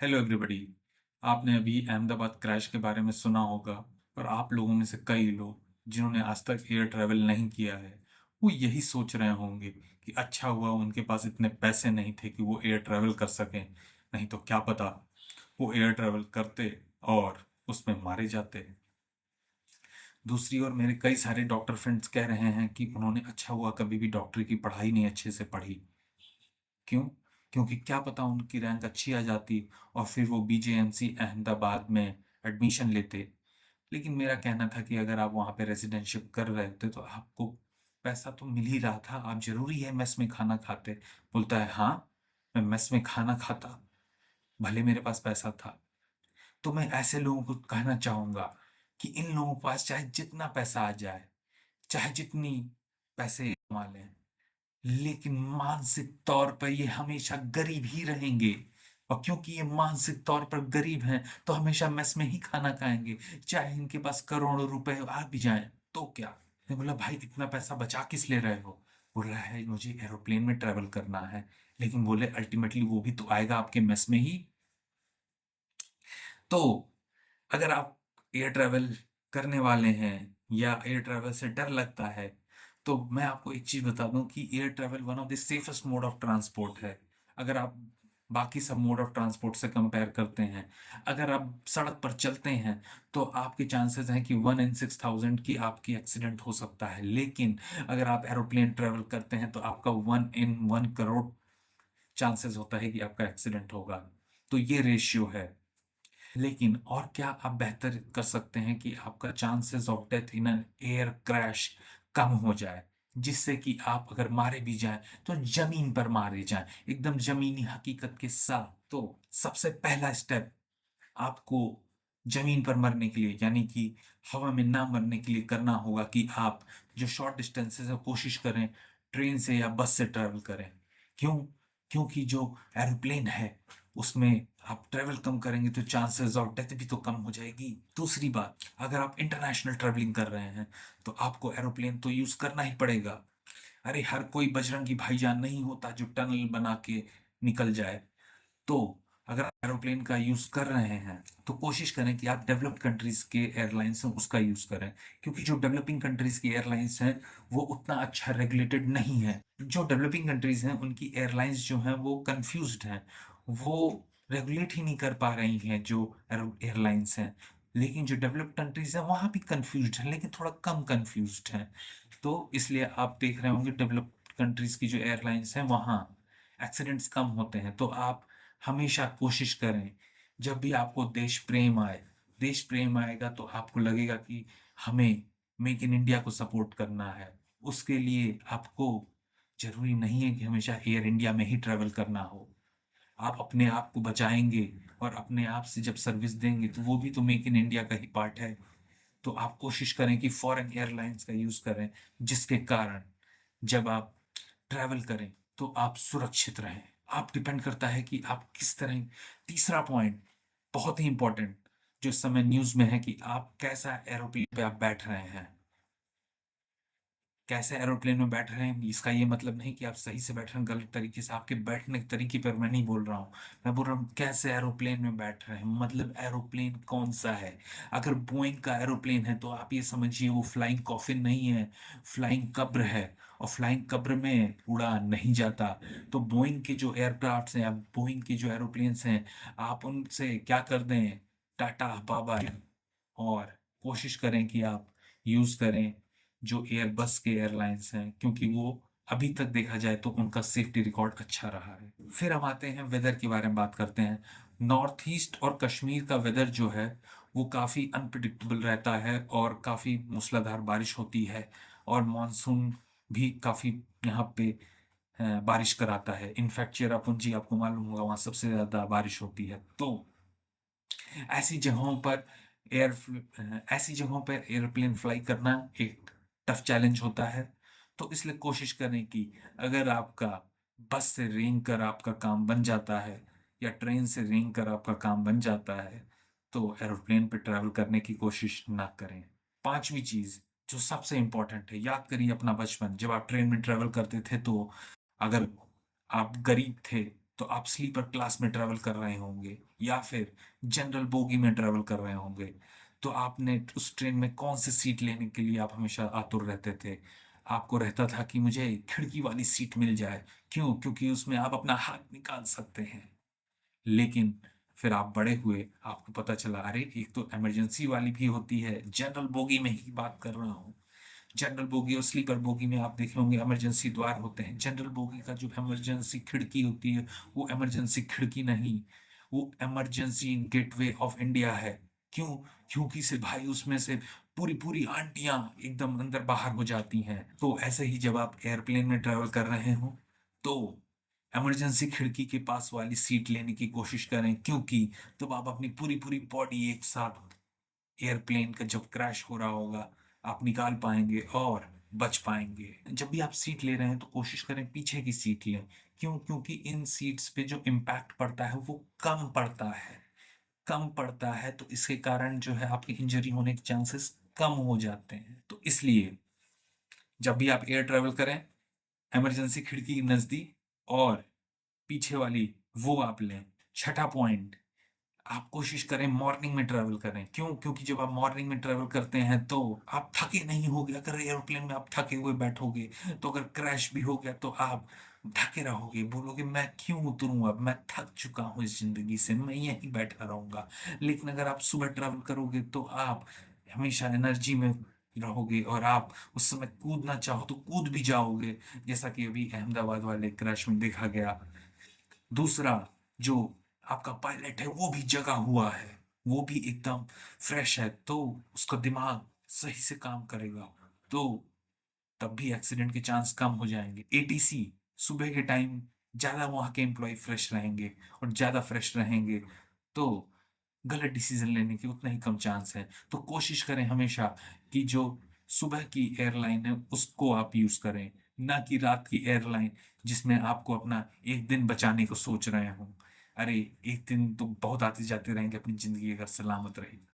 Hello everybody. आपने अभी Ahmedabad crash के बारे में सुना होगा। और आप लोगों में से कई लोग जिन्होंने आज तक एयर ट्रैवल नहीं किया है, वो यही सोच रहे होंगे कि अच्छा हुआ उनके पास इतने पैसे नहीं थे कि वो एयर ट्रैवल कर सकें। नहीं तो क्या पता वो एयर ट्रैवल करते और उसमें मारे जाते। दूसरी ओर मेरे कई सारे डॉक्टर फ्रेंड्स कह रहे हैं कि उन्होंने अच्छा हुआ कभी भी डॉक्टरी की पढ़ाई नहीं अच्छे से पढ़ी। क्यों? क्योंकि क्या पता उनकी रैंक अच्छी आ जाती और फिर वो बीजेएमसी अहमदाबाद में एडमिशन लेते। लेकिन मेरा कहना था कि अगर आप वहाँ पे रेजिडेंटशिप कर रहे होते तो आपको पैसा तो मिल ही रहा था, आप जरूरी है मेस में खाना खाते। बोलता है हाँ, मैं मेस में खाना खाता, भले मेरे पास पैसा था। तो मैं ऐसे लोगों को कहना चाहूंगा कि इन लोगों के पास चाहे जितना पैसा आ जाए, चाहे जितनी पैसे कमा लें, लेकिन मानसिक तौर पर ये हमेशा गरीब ही रहेंगे। और क्योंकि ये मानसिक तौर पर गरीब हैं तो हमेशा मेस में ही खाना खाएंगे, चाहे इनके पास करोड़ों रुपए आ भी जाएं। तो क्या? मैं बोला भाई इतना पैसा बचा किस ले रहे हो? बोल रहा है मुझे एरोप्लेन में ट्रेवल करना है। लेकिन बोले अल्टीमेटली वो भी तो आएगा आपके मेस में ही। तो अगर आप एयर ट्रैवल करने वाले हैं या एयर ट्रैवल से डर लगता है, तो मैं आपको एक चीज बता दूं कि air travel one of the safest mode of transport है। अगर आप बाकी सब मोड ऑफ ट्रांसपोर्ट से कंपेयर करते हैं, अगर आप सड़क पर चलते हैं तो आपके चांसेस हैं कि 1 in 6000 की आपकी एक्सीडेंट हो सकता है। लेकिन अगर आप एरोप्लेन ट्रैवल करते हैं तो आपका 1 in 1 करोड़ चांसेस होता है कि आपका एक्सीडेंट होगा। तो ये रेशियो है। लेकिन और क्या आप बेहतर कर सकते हैं कि आपका chances of death in an air crash कम हो जाए, जिससे कि आप अगर मारे भी जाएं तो जमीन पर मारे जाएं, एकदम जमीनी हकीकत के साथ। तो सबसे पहला स्टेप आपको जमीन पर मरने के लिए यानी कि हवा में ना मरने के लिए करना होगा कि आप जो शॉर्ट डिस्टेंसेस है कोशिश करें ट्रेन से या बस से ट्रैवल करें। क्यों? क्योंकि जो एरोप्लेन है उसमें आप ट्रैवल कम करेंगे तो चांसेस ऑफ डेथ भी तो कम हो जाएगी। दूसरी बात, अगर आप इंटरनेशनल ट्रैवलिंग कर रहे हैं तो आपको एरोप्लेन तो यूज करना ही पड़ेगा। अरे हर कोई बजरंगी भाईजान नहीं होता जो टनल बना के निकल जाए। तो अगर आप एरोप्लेन का यूज कर रहे हैं तो कोशिश करें कि आप डेवलप्ड कंट्रीज के एयरलाइंस हैं उसका यूज करें। क्योंकि जो डेवलपिंग कंट्रीज की एयरलाइंस हैं वो उतना अच्छा रेगुलेटेड नहीं है। जो डेवलपिंग कंट्रीज हैं उनकी एयरलाइंस जो हैं वो कंफ्यूज्ड हैं, वो रेगुलेट ही नहीं कर पा रही हैं जो एयरलाइंस हैं। लेकिन जो डेवलप्ड कंट्रीज हैं वहाँ भी कंफ्यूज्ड हैं, लेकिन थोड़ा कम कंफ्यूज्ड हैं। तो इसलिए आप देख रहे होंगे डेवलप्ड कंट्रीज की जो एयरलाइंस हैं वहाँ एक्सीडेंट्स कम होते हैं। तो आप हमेशा कोशिश करें, जब भी आपको देश प्रेम आए, देश प्रेम आएगा तो आपको लगेगा कि हमें मेक इन इंडिया को सपोर्ट करना है। उसके लिए आपको जरूरी नहीं है कि हमेशा एयर इंडिया में ही ट्रेवल करना हो। आप अपने आप को बचाएंगे और अपने आप से जब सर्विस देंगे तो वो भी तो मेक इन इंडिया का ही पार्ट है। तो आप कोशिश करें कि फॉरेन एयरलाइंस का यूज करें, जिसके कारण जब आप ट्रैवल करें तो आप सुरक्षित रहें। आप डिपेंड करता है कि आप किस तरह। तीसरा पॉइंट बहुत ही इंपॉर्टेंट जो इस समय न्यूज में है कि आप कैसा एरोप्लेन पे आप बैठ रहे हैं। कैसे एरोप्लेन में बैठ रहे हैं इसका ये मतलब नहीं कि आप सही से बैठ रहे हैं गलत तरीके से। आपके बैठने के तरीके पर मैं नहीं बोल रहा हूँ, मैं बोल रहा हूँ कैसे एरोप्लेन में बैठ रहे हैं, मतलब एरोप्लेन कौन सा है। अगर बोइंग का एरोप्लेन है तो आप ये समझिए वो फ्लाइंग कॉफिन नहीं है, फ्लाइंग कब्र है। और फ्लाइंग कब्र में उड़ा नहीं जाता। तो बोइंग के जो एयरक्राफ्ट हैं या बोइंग के जो एरोप्लेन्स हैं, आप उनसे क्या कर दें, टाटा बाबा। और कोशिश करें कि आप यूज करें जो एयरबस के एयरलाइंस हैं, क्योंकि वो अभी तक देखा जाए तो उनका सेफ्टी रिकॉर्ड अच्छा रहा है। फिर हम आते हैं वेदर के बारे में बात करते हैं। नॉर्थ ईस्ट और कश्मीर का वेदर जो है वो काफ़ी अनप्रिडिक्टेबल रहता है और काफ़ी मूसलाधार बारिश होती है। और मानसून भी काफ़ी यहाँ पे बारिश कराता है। इनफैक्ट चेरापूंजी आपको मालूम होगा वहाँ सबसे ज़्यादा बारिश होती है। तो ऐसी जगहों पर ऐसी जगहों पर एयरप्लेन फ्लाई करना एक टफ चैलेंज होता है। तो इसलिए कोशिश करें कि अगर आपका बस से रेंग कर आपका काम बन जाता है या ट्रेन से रेंग कर आपका काम बन जाता है तो एरोप्लेन पे ट्रैवल करने की कोशिश ना करें। पांचवी चीज जो सबसे इंपॉर्टेंट है, याद करिए अपना बचपन जब आप ट्रेन में ट्रैवल करते थे। तो अगर आप गरीब थे तो आप स्लीपर क्लास में ट्रैवल कर रहे होंगे या फिर जनरल बोगी में ट्रैवल कर रहे होंगे। तो आपने उस ट्रेन में कौन सी सीट लेने के लिए आप हमेशा आतुर रहते थे? आपको रहता था कि मुझे खिड़की वाली सीट मिल जाए। क्यों? क्योंकि उसमें आप अपना हाथ निकाल सकते हैं। लेकिन फिर आप बड़े हुए, आपको पता चला अरे एक तो इमरजेंसी वाली भी होती है। जनरल बोगी में ही बात कर रहा हूँ। जनरल बोगी और स्लीपर बोगी में आप देखे होंगे इमरजेंसी द्वार होते हैं। जनरल बोगी का जो इमरजेंसी खिड़की होती है, वो इमरजेंसी खिड़की नहीं, वो इमरजेंसी गेटवे ऑफ इंडिया है। क्यों? क्योंकि से भाई उसमें से पूरी पूरी आंटियां एकदम अंदर बाहर हो जाती हैं। तो ऐसे ही जब आप एयरप्लेन में ट्रेवल कर रहे हो तो इमरजेंसी खिड़की के पास वाली सीट लेने की कोशिश करें, क्योंकि तब आप अपनी पूरी पूरी बॉडी एक साथ एयरप्लेन का जब क्रैश हो रहा होगा आप निकाल पाएंगे और बच पाएंगे। जब भी आप सीट ले रहे हैं तो कोशिश करें पीछे की सीट लें। क्यों? क्योंकि इन सीट्स पे जो इम्पैक्ट पड़ता है वो कम पड़ता है। कम पड़ता है तो इसके कारण जो है आपकी इंजरी होने के चांसेस कम हो जाते हैं। तो इसलिए जब भी आप एयर ट्रेवल करें, इमरजेंसी खिड़की के नजदीक और पीछे वाली वो आप लें। छठा पॉइंट, आप कोशिश करें मॉर्निंग में ट्रैवल करें। क्यों? क्योंकि जब आप मॉर्निंग में ट्रैवल करते हैं तो आप थके नहीं होगे। अगर एरोप्लेन में आप थके हुए बैठोगे तो अगर क्रैश भी हो गया तो आप थके रहोगे, बोलोगे मैं क्यों उतरूं, अब मैं थक चुका हूं इस जिंदगी से, मैं यहीं बैठा रहूंगा। लेकिन अगर आप सुबह ट्रैवल करोगे तो आप हमेशा एनर्जी में रहोगे और आप उस समय कूदना चाहो तो कूद भी जाओगे, जैसा कि अभी अहमदाबाद वाले क्रैश में देखा गया। दूसरा, जो आपका पायलट है वो भी जगा हुआ है, वो भी एकदम फ्रेश है, तो उसका दिमाग सही से काम करेगा। तो तब भी एक्सीडेंट के चांस कम हो जाएंगे। एटीसी सुबह के टाइम ज्यादा वहां के एम्प्लॉय फ्रेश रहेंगे, और ज्यादा फ्रेश रहेंगे तो गलत डिसीजन लेने के उतना ही कम चांस है। तो कोशिश करें हमेशा कि जो सुबह की एयरलाइन है उसको आप यूज करें, ना कि रात की एयरलाइन जिसमें आपको अपना एक दिन बचाने को सोच रहे हो। अरे एक दिन तो बहुत आते जाते रहेंगे, अपनी जिंदगी अगर सलामत रही।